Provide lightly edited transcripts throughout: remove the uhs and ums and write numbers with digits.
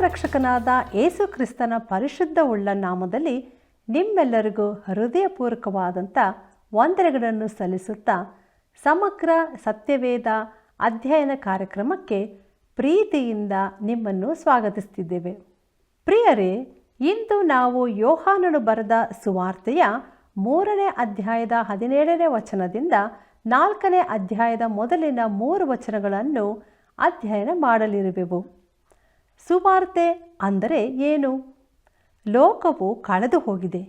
ರಕ್ಷಕನಾದ ಯೇಸು ಕ್ರಿಸ್ತನ ಪರಿಶುದ್ಧವುಳ್ಳ ನಾಮದಲ್ಲಿ ನಿಮ್ಮೆಲ್ಲರಿಗೂ ಹೃದಯಪೂರ್ವಕವಾದಂಥ ವಂದನೆಗಳನ್ನು ಸಲ್ಲಿಸುತ್ತಾ ಸಮಗ್ರ ಸತ್ಯವೇದ ಅಧ್ಯಯನ ಕಾರ್ಯಕ್ರಮಕ್ಕೆ ಪ್ರೀತಿಯಿಂದ ನಿಮ್ಮನ್ನು ಸ್ವಾಗತಿಸುತ್ತಿದ್ದೇವೆ. ಪ್ರಿಯರೇ, ಇಂದು ನಾವು ಯೋಹಾನನು ಬರೆದ ಸುವಾರ್ತೆಯ 3ನೇ ಅಧ್ಯಾಯದ 17ನೇ ವಚನದಿಂದ 4ನೇ ಅಧ್ಯಾಯದ ಮೊದಲಿನ 3 ವಚನಗಳನ್ನು ಅಧ್ಯಯನ ಮಾಡಲಿರುವೆವು. ಸುವಾರ್ತೆ ಅಂದರೆ ಏನು? ಲೋಕವು ಕಳೆದು ಹೋಗಿದೆ.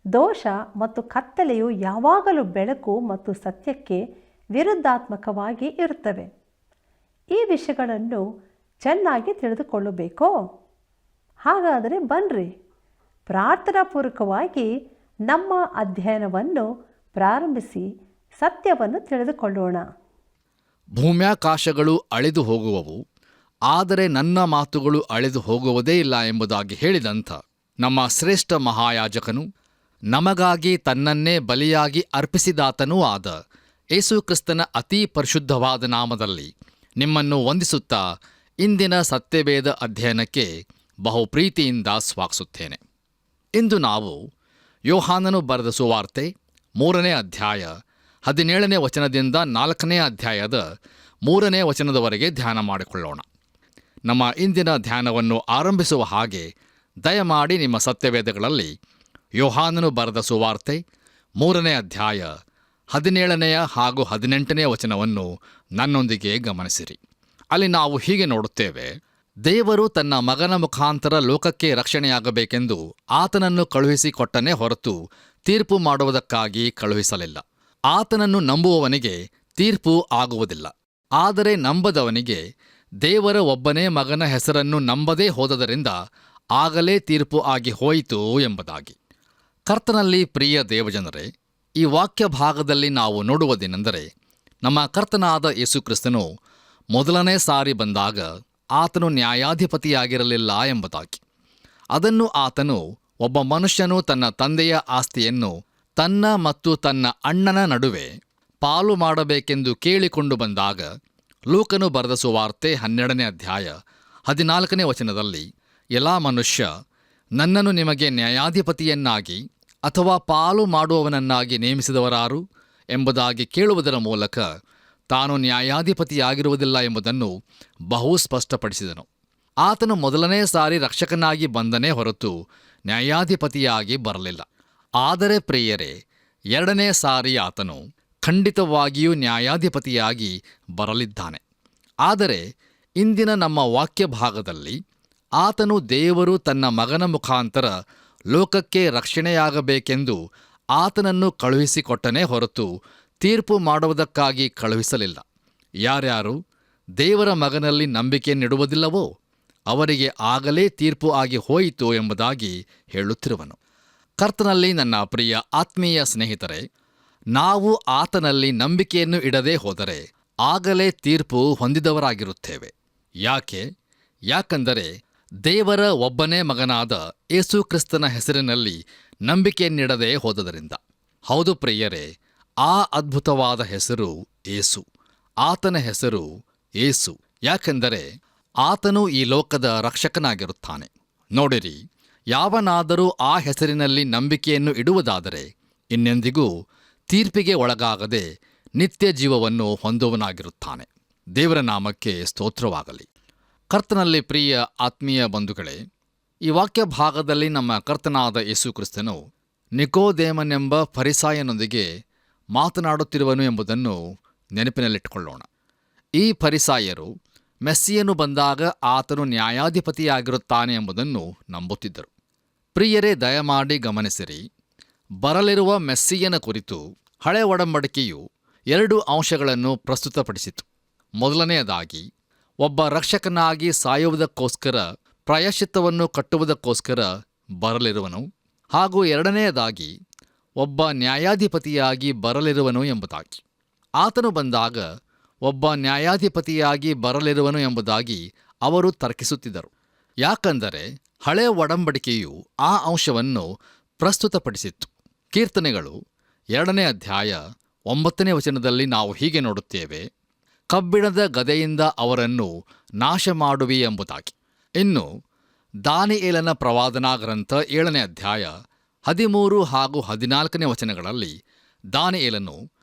ದೋಷ ಮತ್ತು ಕತ್ತಲೆಯು ಯಾವಾಗಲೂ ಬೆಳಕು ಮತ್ತು ಸತ್ಯಕ್ಕೆ ವಿರುದ್ಧಾತ್ಮಕವಾಗಿ ಇರುತ್ತವೆ. ಈ ವಿಷಯಗಳನ್ನು ಚೆನ್ನಾಗಿ ತಿಳಿದುಕೊಳ್ಳಬೇಕೋ? ಹಾಗಾದರೆ ಬನ್ನಿರಿ, ಪ್ರಾರ್ಥನಾಪೂರ್ವಕವಾಗಿ ನಮ್ಮ ಅಧ್ಯಯನವನ್ನು ಪ್ರಾರಂಭಿಸಿ ಸತ್ಯವನ್ನು ತಿಳಿದುಕೊಳ್ಳೋಣ. ಭೂಮ್ಯಾಕಾಶಗಳು ಅಳಿದು ಹೋಗುವವು, ಆದರೆ ನನ್ನ ಮಾತುಗಳು ಅಳಿದು ಹೋಗುವುದೇ ಇಲ್ಲ ಎಂಬುದಾಗಿ ಹೇಳಿದಂಥ ನಮ್ಮ ಶ್ರೇಷ್ಠ ಮಹಾಯಾಜಕನು, ನಮಗಾಗಿ ತನ್ನನ್ನೇ ಬಲಿಯಾಗಿ ಅರ್ಪಿಸಿದಾತನೂ ಆದ ಯೇಸು ಕ್ರಿಸ್ತನ ಅತೀ ಪರಿಶುದ್ಧವಾದ ನಾಮದಲ್ಲಿ ನಿಮ್ಮನ್ನು ವಂದಿಸುತ್ತಾ ಇಂದಿನ ಸತ್ಯವೇದ ಅಧ್ಯಯನಕ್ಕೆ ಬಹು ಪ್ರೀತಿಯಿಂದ ಸ್ವಾಗತಿಸುತ್ತೇನೆ. ಇಂದು ನಾವು ಯೋಹಾನನು ಬರೆದ ಸುವಾರ್ತೆ 3ನೇ ಅಧ್ಯಾಯ 17ನೇ ವಚನದಿಂದ 4ನೇ ಅಧ್ಯಾಯದ 3ನೇ ವಚನದವರೆಗೆ ಧ್ಯಾನ ಮಾಡಿಕೊಳ್ಳೋಣ. ನಮ್ಮ ಇಂದಿನ ಧ್ಯಾನವನ್ನು ಆರಂಭಿಸುವ ಹಾಗೆ ದಯಮಾಡಿ ನಿಮ್ಮ ಸತ್ಯವೇದಗಳಲ್ಲಿ ಯೋಹಾನನು ಬರೆದ ಸುವಾರ್ತೆ 3ನೇ ಅಧ್ಯಾಯ 17ನೇ ಹಾಗೂ 18ನೇ ವಚನವನ್ನು ನನ್ನೊಂದಿಗೆ ಗಮನಿಸಿರಿ. ಅಲ್ಲಿ ನಾವು ಹೀಗೆ ನೋಡುತ್ತೇವೆ: ದೇವರು ತನ್ನ ಮಗನ ಮುಖಾಂತರ ಲೋಕಕ್ಕೆ ರಕ್ಷಣೆಯಾಗಬೇಕೆಂದು ಆತನನ್ನು ಕಳುಹಿಸಿಕೊಟ್ಟನೇ ಹೊರತು ತೀರ್ಪು ಮಾಡುವುದಕ್ಕಾಗಿ ಕಳುಹಿಸಲಿಲ್ಲ. ಆತನನ್ನು ನಂಬುವವನಿಗೆ ತೀರ್ಪು ಆಗುವುದಿಲ್ಲ, ಆದರೆ ನಂಬದವನಿಗೆ ದೇವರ ಒಬ್ಬನೇ ಮಗನ ಹೆಸರನ್ನು ನಂಬದೇ ಹೋದದರಿಂದ ಆಗಲೇ ತೀರ್ಪು ಆಗಿ ಹೋಯಿತು ಎಂಬುದಾಗಿ. ಕರ್ತನಲ್ಲಿ ಪ್ರಿಯ ದೇವಜನರೇ, ಈ ವಾಕ್ಯ ಭಾಗದಲ್ಲಿ ನಾವು ನೋಡುವುದೇನೆಂದರೆ, ನಮ್ಮ ಕರ್ತನಾದ ಯೇಸು ಕ್ರಿಸ್ತನು ಮೊದಲನೇ ಸಾರಿ ಬಂದಾಗ ಆತನು ನ್ಯಾಯಾಧಿಪತಿಯಾಗಿರಲಿಲ್ಲ ಎಂಬುದಾಗಿ. ಅದನ್ನು ಆತನು ಒಬ್ಬ ಮನುಷ್ಯನು ತನ್ನ ತಂದೆಯ ಆಸ್ತಿಯನ್ನು ತನ್ನ ಮತ್ತು ತನ್ನ ಅಣ್ಣನ ನಡುವೆ ಪಾಲು ಮಾಡಬೇಕೆಂದು ಕೇಳಿಕೊಂಡು ಬಂದಾಗ ಲೂಕನು ಬರೆದ ಸುವಾರ್ತೆ 12ನೇ ಅಧ್ಯಾಯ 14ನೇ ವಚನದಲ್ಲಿ, ಎಲ್ಲಾ ಮನುಷ್ಯ ನನ್ನನ್ನು ನಿಮಗೆ ನ್ಯಾಯಾಧಿಪತಿಯನ್ನಾಗಿ ಅಥವಾ ಪಾಲು ಮಾಡುವವನನ್ನಾಗಿ ನೇಮಿಸಿದವರಾರು ಎಂಬುದಾಗಿ ಕೇಳುವುದರ ಮೂಲಕ ತಾನು ನ್ಯಾಯಾಧಿಪತಿಯಾಗಿರುವುದಿಲ್ಲ ಎಂಬುದನ್ನು ಬಹು ಸ್ಪಷ್ಟಪಡಿಸಿದನು. ಆತನು ಮೊದಲನೇ ಸಾರಿ ರಕ್ಷಕನಾಗಿ ಬಂದನೇ ಹೊರತು ನ್ಯಾಯಾಧಿಪತಿಯಾಗಿ ಬರಲಿಲ್ಲ. ಆದರೆ ಪ್ರಿಯರೇ, 2ನೇ ಸಾರಿ ಆತನು ಖಂಡಿತವಾಗಿಯೂ ನ್ಯಾಯಾಧಿಪತಿಯಾಗಿ ಬರಲಿದ್ದಾನೆ. ಆದರೆ ಇಂದಿನ ನಮ್ಮ ವಾಕ್ಯ ಭಾಗದಲ್ಲಿ ಆತನು ದೇವರು ತನ್ನ ಮಗನ ಮುಖಾಂತರ ಲೋಕಕ್ಕೆ ರಕ್ಷಣೆಯಾಗಬೇಕೆಂದು ಆತನನ್ನು ಕಳುಹಿಸಿಕೊಟ್ಟನೇ ಹೊರತು ತೀರ್ಪು ಮಾಡುವುದಕ್ಕಾಗಿ ಕಳುಹಿಸಲಿಲ್ಲ. ಯಾರ್ಯಾರು ದೇವರ ಮಗನಲ್ಲಿ ನಂಬಿಕೆಯನ್ನಿಡುವುದಿಲ್ಲವೋ ಅವರಿಗೆ ಆಗಲೇ ತೀರ್ಪು ಆಗಿ ಹೋಯಿತು ಎಂಬುದಾಗಿ ಹೇಳುತ್ತಿರುವನು. ಕರ್ತನಲ್ಲಿ ನನ್ನ ಪ್ರಿಯ ಆತ್ಮೀಯ ಸ್ನೇಹಿತರೆ, ನಾವು ಆತನಲ್ಲಿ ನಂಬಿಕೆಯನ್ನು ಇಡದೇ ಹೋದರೆ ಆಗಲೇ ತೀರ್ಪು ಹೊಂದಿದವರಾಗಿರುತ್ತೇವೆ. ಯಾಕೆಂದರೆ ದೇವರ ಒಬ್ಬನೇ ಮಗನಾದ ಯೇಸು ಕ್ರಿಸ್ತನ ಹೆಸರಿನಲ್ಲಿ ನಂಬಿಕೆಯನ್ನಿಡದೆ ಹೋದದರಿಂದ. ಹೌದು ಪ್ರಿಯರೇ, ಆ ಅದ್ಭುತವಾದ ಹೆಸರು ಯೇಸು. ಆತನ ಹೆಸರು ಯೇಸು, ಯಾಕೆಂದರೆ ಆತನು ಈ ಲೋಕದ ರಕ್ಷಕನಾಗಿರುತ್ತಾನೆ. ನೋಡಿರಿ, ಯಾವನಾದರೂ ಆ ಹೆಸರಿನಲ್ಲಿ ನಂಬಿಕೆಯನ್ನು ಇಡುವುದಾದರೆ ಇನ್ನೆಂದಿಗೂ ತೀರ್ಪಿಗೆ ಒಳಗಾಗದೆ ನಿತ್ಯ ಜೀವವನ್ನು ಹೊಂದುವನಾಗಿರುತ್ತಾನೆ. ದೇವರ ನಾಮಕ್ಕೆ ಸ್ತೋತ್ರವಾಗಲಿ. ಕರ್ತನಲ್ಲಿ ಪ್ರಿಯ ಆತ್ಮೀಯ ಬಂಧುಗಳೇ, ಈ ವಾಕ್ಯ ಭಾಗದಲ್ಲಿ ನಮ್ಮ ಕರ್ತನಾದ ಯೇಸು ಕ್ರಿಸ್ತನು ನಿಕೋದೇಮನೆಂಬ ಫರಿಸಾಯನೊಂದಿಗೆ ಮಾತನಾಡುತ್ತಿರುವನು ಎಂಬುದನ್ನು ನೆನಪಿನಲ್ಲಿಟ್ಟುಕೊಳ್ಳೋಣ. ಈ ಫರಿಸಾಯರು ಮೆಸ್ಸಿಯನು ಬಂದಾಗ ಆತನು ನ್ಯಾಯಾಧಿಪತಿಯಾಗಿರುತ್ತಾನೆ ಎಂಬುದನ್ನು ನಂಬುತ್ತಿದ್ದರು. ಪ್ರಿಯರೇ, ದಯಮಾಡಿ ಗಮನಿಸಿರಿ, ಬರಲಿರುವ ಮೆಸ್ಸಿಯನ ಕುರಿತು ಹಳೆ ಒಡಂಬಡಿಕೆಯು 2 ಅಂಶಗಳನ್ನು ಪ್ರಸ್ತುತಪಡಿಸಿತು. ಮೊದಲನೆಯದಾಗಿ, ಒಬ್ಬ ರಕ್ಷಕನಾಗಿ ಸಾಯುವುದಕ್ಕೋಸ್ಕರ ಪ್ರಾಯಶ್ಚಿತ್ತವನ್ನು ಕಟ್ಟುವುದಕ್ಕೋಸ್ಕರ ಬರಲಿರುವನು, ಹಾಗೂ 2ನೇಯದಾಗಿ ಒಬ್ಬ ನ್ಯಾಯಾಧಿಪತಿಯಾಗಿ ಬರಲಿರುವನು ಎಂಬುದಾಗಿ. ಆತನು ಬಂದಾಗ ಒಬ್ಬ ನ್ಯಾಯಾಧಿಪತಿಯಾಗಿ ಬರಲಿರುವನು ಎಂಬುದಾಗಿ ಅವರು ತರ್ಕಿಸುತ್ತಿದ್ದರು. ಯಾಕಂದರೆ ಹಳೆ ಒಡಂಬಡಿಕೆಯು ಆ ಅಂಶವನ್ನು ಪ್ರಸ್ತುತಪಡಿಸಿತ್ತು. ಕೀರ್ತನೆಗಳು 2ನೇ ಅಧ್ಯಾಯ 9ನೇ ವಚನದಲ್ಲಿ ನಾವು ಹೀಗೆ ನೋಡುತ್ತೇವೆ: ಕಬ್ಬಿಣದ ಗದೆಯಿಂದ ಅವರನ್ನು ನಾಶ ಮಾಡುವಿ ಎಂಬುದಾಗಿ. ಇನ್ನು ದಾನಿಯೇಲನ ಪ್ರವಾದನಾ ಗ್ರಂಥ 7ನೇ ಅಧ್ಯಾಯ 13 ಹಾಗೂ 14ನೇ ವಚನಗಳಲ್ಲಿ ದಾನಿಯೇಲನು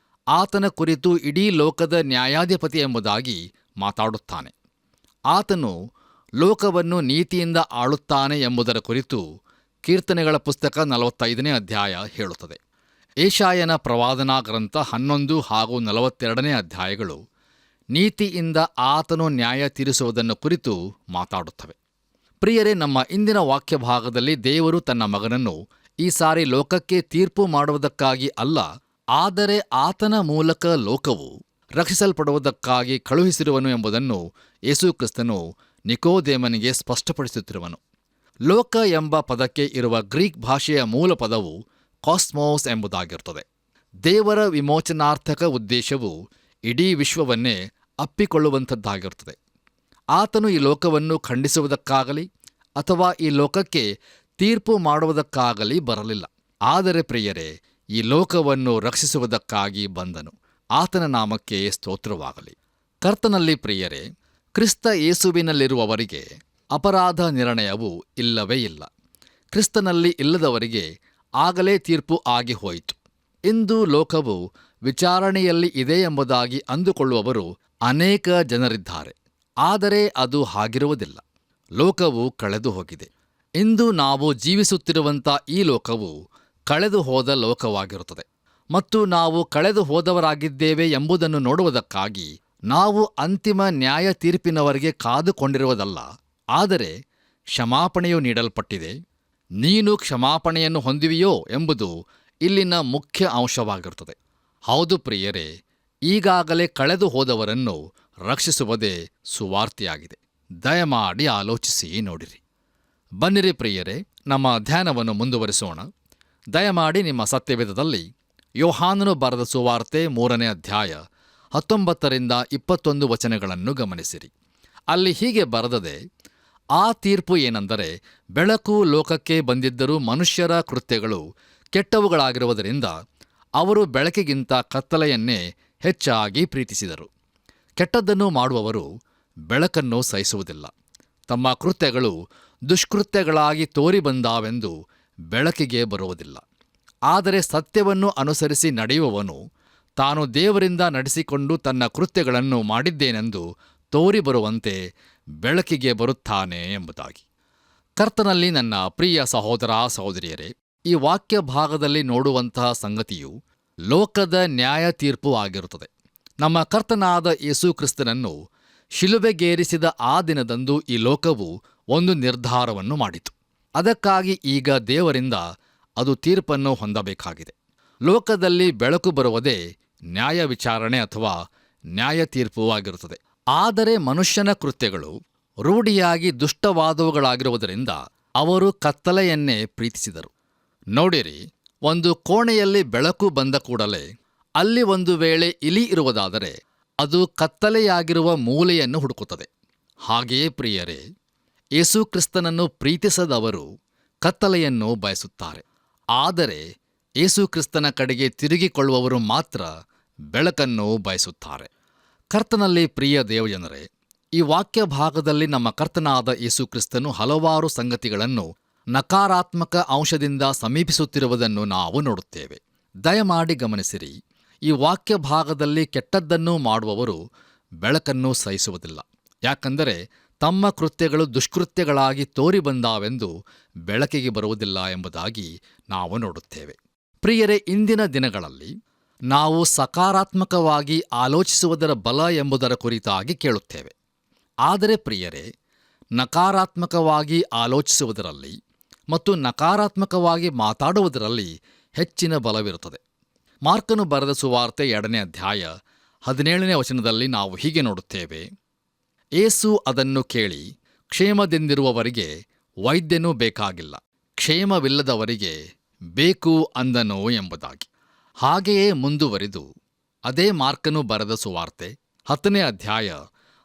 ಆತನ ಕುರಿತು ಇಡೀ ಲೋಕದ ನ್ಯಾಯಾಧಿಪತಿ ಎಂಬುದಾಗಿ ಮಾತಾಡುತ್ತಾನೆ. ಆತನು ಲೋಕವನ್ನು ನೀತಿಯಿಂದ ಆಳುತ್ತಾನೆ ಎಂಬುದರ ಕುರಿತು ಕೀರ್ತನೆಗಳ ಪುಸ್ತಕ 45ನೇ ಅಧ್ಯಾಯ ಹೇಳುತ್ತದೆ. ಏಷಾಯನ ಪ್ರವಾದನಾ ಗ್ರಂಥ 11 ಹಾಗೂ 42ನೇ ಅಧ್ಯಾಯಗಳು ನೀತಿಯಿಂದ ಆತನು ನ್ಯಾಯ ತೀರಿಸುವುದನ್ನು ಕುರಿತು ಮಾತಾಡುತ್ತವೆ. ಪ್ರಿಯರೇ, ನಮ್ಮ ಇಂದಿನ ವಾಕ್ಯ ಭಾಗದಲ್ಲಿ ದೇವರು ತನ್ನ ಮಗನನ್ನು ಈ ಸಾರಿ ಲೋಕಕ್ಕೆ ತೀರ್ಪು ಮಾಡುವುದಕ್ಕಾಗಿ ಅಲ್ಲ, ಆದರೆ ಆತನ ಮೂಲಕ ಲೋಕವು ರಕ್ಷಿಸಲ್ಪಡುವುದಕ್ಕಾಗಿ ಕಳುಹಿಸಿರುವನು ಎಂಬುದನ್ನು ಯೇಸು ಕ್ರಿಸ್ತನು ನಿಕೋದೇಮನಿಗೆ ಸ್ಪಷ್ಟಪಡಿಸುತ್ತಿರುವನು. ಲೋಕ ಎಂಬ ಪದಕ್ಕೆ ಇರುವ ಗ್ರೀಕ್ ಭಾಷೆಯ ಮೂಲ ಪದವು ಕಾಸ್ಮೋಸ್ ಎಂಬುದಾಗಿರುತ್ತದೆ. ದೇವರ ವಿಮೋಚನಾರ್ಥಕ ಉದ್ದೇಶವು ಇಡೀ ವಿಶ್ವವನ್ನೇ ಅಪ್ಪಿಕೊಳ್ಳುವಂಥದ್ದಾಗಿರುತ್ತದೆ. ಆತನು ಈ ಲೋಕವನ್ನು ಖಂಡಿಸುವುದಕ್ಕಾಗಲಿ ಅಥವಾ ಈ ಲೋಕಕ್ಕೆ ತೀರ್ಪು ಮಾಡುವುದಕ್ಕಾಗಲಿ ಬರಲಿಲ್ಲ. ಆದರೆ ಪ್ರಿಯರೇ, ಈ ಲೋಕವನ್ನು ರಕ್ಷಿಸುವುದಕ್ಕಾಗಿ ಬಂದನು. ಆತನ ನಾಮಕ್ಕೆ ಸ್ತೋತ್ರವಾಗಲಿ. ಕರ್ತನಲ್ಲಿ ಪ್ರಿಯರೇ, ಕ್ರಿಸ್ತ ಯೇಸುವಿನಲ್ಲಿರುವವರಿಗೆ ಅಪರಾಧ ನಿರ್ಣಯವು ಇಲ್ಲವೇ ಇಲ್ಲ. ಕ್ರಿಸ್ತನಲ್ಲಿ ಇಲ್ಲದವರಿಗೆ ಆಗಲೇ ತೀರ್ಪು ಆಗಿ ಹೋಯಿತು. ಇಂದು ಲೋಕವು ವಿಚಾರಣೆಯಲ್ಲಿ ಇದೆ ಎಂಬುದಾಗಿ ಅಂದುಕೊಳ್ಳುವವರು ಅನೇಕ ಜನರಿದ್ದಾರೆ. ಆದರೆ ಅದು ಹಾಗಿರುವುದಿಲ್ಲ. ಲೋಕವು ಕಳೆದು ಹೋಗಿದೆ. ಇಂದು ನಾವು ಜೀವಿಸುತ್ತಿರುವಂಥ ಈ ಲೋಕವು ಕಳೆದು ಹೋದ ಲೋಕವಾಗಿರುತ್ತದೆ ಮತ್ತು ನಾವು ಕಳೆದು ಹೋದವರಾಗಿದ್ದೇವೆ ಎಂಬುದನ್ನು ನೋಡುವುದಕ್ಕಾಗಿ ನಾವು ಅಂತಿಮ ನ್ಯಾಯ ತೀರ್ಪಿನವರೆಗೆ ಕಾದುಕೊಂಡಿರುವುದಲ್ಲ, ಆದರೆ ಕ್ಷಮಾಪಣೆಯು ನೀಡಲ್ಪಟ್ಟಿದೆ. ನೀನು ಕ್ಷಮಾಪಣೆಯನ್ನು ಹೊಂದಿವೆಯೋ ಎಂಬುದು ಇಲ್ಲಿನ ಮುಖ್ಯ ಅಂಶವಾಗಿರುತ್ತದೆ. ಹೌದು ಪ್ರಿಯರೇ, ಈಗಾಗಲೇ ಕಳೆದು ಹೋದವರನ್ನು ರಕ್ಷಿಸುವುದೇ ಸುವಾರ್ತೆಯಾಗಿದೆ. ದಯಮಾಡಿ ಆಲೋಚಿಸಿ ನೋಡಿರಿ. ಬನ್ನಿರಿ ಪ್ರಿಯರೇ, ನಮ್ಮ ಧ್ಯಾನವನ್ನು ಮುಂದುವರಿಸೋಣ. ದಯಮಾಡಿ ನಿಮ್ಮ ಸತ್ಯವೇದದಲ್ಲಿ ಯೋಹಾನನು ಬರೆದ ಸುವಾರ್ತೆ 3ನೇ ಅಧ್ಯಾಯ 19ರಿಂದ 21 ವಚನಗಳನ್ನು ಗಮನಿಸಿರಿ. ಅಲ್ಲಿ ಹೀಗೆ ಬರೆದದೆ, ಆ ತೀರ್ಪು ಏನೆಂದರೆ, ಬೆಳಕು ಲೋಕಕ್ಕೆ ಬಂದಿದ್ದರೂ ಮನುಷ್ಯರ ಕೃತ್ಯಗಳು ಕೆಟ್ಟವುಗಳಾಗಿರುವುದರಿಂದ ಅವರು ಬೆಳಕಿಗಿಂತ ಕತ್ತಲೆಯನ್ನೇ ಹೆಚ್ಚಾಗಿ ಪ್ರೀತಿಸಿದರು. ಕೆಟ್ಟದ್ದನ್ನು ಮಾಡುವವರು ಬೆಳಕನ್ನು ಸಹಿಸುವುದಿಲ್ಲ. ತಮ್ಮ ಕೃತ್ಯಗಳು ದುಷ್ಕೃತ್ಯಗಳಾಗಿ ತೋರಿಬಂದಾವೆಂದು ಬೆಳಕಿಗೆ ಬರುವುದಿಲ್ಲ. ಆದರೆ ಸತ್ಯವನ್ನು ಅನುಸರಿಸಿ ನಡೆಯುವವನು ತಾನು ದೇವರಿಂದ ನಡೆಸಿಕೊಂಡು ತನ್ನ ಕೃತ್ಯಗಳನ್ನು ಮಾಡಿದ್ದೇನೆಂದು ತೋರಿಬರುವಂತೆ ಬೆಳಕಿಗೆ ಬರುತ್ತಾನೆ ಎಂಬುದಾಗಿ. ಕರ್ತನಲ್ಲಿ ನನ್ನ ಪ್ರಿಯ ಸಹೋದರ ಸಹೋದರಿಯರೇ, ಈ ವಾಕ್ಯ ಭಾಗದಲ್ಲಿ ನೋಡುವಂತಹ ಸಂಗತಿಯು ಲೋಕದ ನ್ಯಾಯ ತೀರ್ಪು ಆಗಿರುತ್ತದೆ. ನಮ್ಮ ಕರ್ತನಾದ ಯೇಸು ಕ್ರಿಸ್ತನನ್ನು ಶಿಲುಬೆಗೇರಿಸಿದ ಆ ದಿನದಂದು ಈ ಲೋಕವು ಒಂದು ನಿರ್ಧಾರವನ್ನು ಮಾಡಿತು. ಅದಕ್ಕಾಗಿ ಈಗ ದೇವರಿಂದ ಅದು ತೀರ್ಪನ್ನು ಹೊಂದಬೇಕಾಗಿದೆ. ಲೋಕದಲ್ಲಿ ಬೆಳಕು ಬರುವುದೇ ನ್ಯಾಯ ವಿಚಾರಣೆ ಅಥವಾ ನ್ಯಾಯ ತೀರ್ಪು ಆಗಿರುತ್ತದೆ. ಆದರೆ ಮನುಷ್ಯನ ಕೃತ್ಯಗಳು ರೂಢಿಯಾಗಿ ದುಷ್ಟವಾದವುಗಳಾಗಿರುವುದರಿಂದ ಅವರು ಕತ್ತಲೆಯನ್ನೇ ಪ್ರೀತಿಸಿದರು. ನೋಡಿರಿ, ಒಂದು ಕೋಣೆಯಲ್ಲಿ ಬೆಳಕು ಬಂದ ಕೂಡಲೇ ಅಲ್ಲಿ ಒಂದು ವೇಳೆ ಇಲಿ ಇರುವುದಾದರೆ ಅದು ಕತ್ತಲೆಯಾಗಿರುವ ಮೂಲೆಯನ್ನು ಹುಡುಕುತ್ತದೆ. ಹಾಗೆಯೇ ಪ್ರಿಯರೇ, ಯೇಸು ಕ್ರಿಸ್ತನನ್ನು ಪ್ರೀತಿಸದವರು ಕತ್ತಲೆಯನ್ನು ಬಯಸುತ್ತಾರೆ. ಆದರೆ ಯೇಸು ಕ್ರಿಸ್ತನ ಕಡೆಗೆ ತಿರುಗಿಕೊಳ್ಳುವವರು ಮಾತ್ರ ಬೆಳಕನ್ನು ಬಯಸುತ್ತಾರೆ. ಕರ್ತನಲ್ಲಿ ಪ್ರಿಯ ದೇವಜನರೇ, ಈ ವಾಕ್ಯ ಭಾಗದಲ್ಲಿ ನಮ್ಮ ಕರ್ತನಾದ ಯೇಸು ಕ್ರಿಸ್ತನು ಹಲವಾರು ಸಂಗತಿಗಳನ್ನು ನಕಾರಾತ್ಮಕ ಅಂಶದಿಂದ ಸಮೀಪಿಸುತ್ತಿರುವುದನ್ನು ನಾವು ನೋಡುತ್ತೇವೆ. ದಯಮಾಡಿ ಗಮನಿಸಿರಿ, ಈ ವಾಕ್ಯ ಭಾಗದಲ್ಲಿ ಕೆಟ್ಟದ್ದನ್ನು ಮಾಡುವವರು ಬೆಳಕನ್ನು ಸಹಿಸುವುದಿಲ್ಲ. ಯಾಕಂದರೆ ತಮ್ಮ ಕೃತ್ಯಗಳು ದುಷ್ಕೃತ್ಯಗಳಾಗಿ ತೋರಿಬಂದಾವೆಂದು ಬೆಳಕಿಗೆ ಬರುವುದಿಲ್ಲ ಎಂಬುದಾಗಿ ನಾವು ನೋಡುತ್ತೇವೆ. ಪ್ರಿಯರೇ, ಇಂದಿನ ದಿನಗಳಲ್ಲಿ ನಾವು ಸಕಾರಾತ್ಮಕವಾಗಿ ಆಲೋಚಿಸುವುದರ ಬಲ ಎಂಬುದರ ಕುರಿತಾಗಿ ಕೇಳುತ್ತೇವೆ. ಆದರೆ ಪ್ರಿಯರೇ, ನಕಾರಾತ್ಮಕವಾಗಿ ಆಲೋಚಿಸುವುದರಲ್ಲಿ ಮತ್ತು ನಕಾರಾತ್ಮಕವಾಗಿ ಮಾತಾಡುವುದರಲ್ಲಿ ಹೆಚ್ಚಿನ ಬಲವಿರುತ್ತದೆ. ಮಾರ್ಕನು ಬರೆದ ಸುವಾರ್ತೆ 2ನೇ ಅಧ್ಯಾಯ 17ನೇ ವಚನದಲ್ಲಿ ನಾವು ಹೀಗೆ ನೋಡುತ್ತೇವೆ, ಯೇಸು ಅದನ್ನು ಕೇಳಿ, ಕ್ಷೇಮದಿಂದಿರುವವರಿಗೆ ವೈದ್ಯನೂ ಬೇಕಾಗಿಲ್ಲ, ಕ್ಷೇಮವಿಲ್ಲದವರಿಗೆ ಬೇಕು ಅಂದನು ಎಂಬುದಾಗಿ. ಹಾಗೆಯೇ ಮುಂದುವರಿದು ಅದೇ ಮಾರ್ಕನು ಬರೆದ ಸುವಾರ್ತೆ 10ನೇ ಅಧ್ಯಾಯ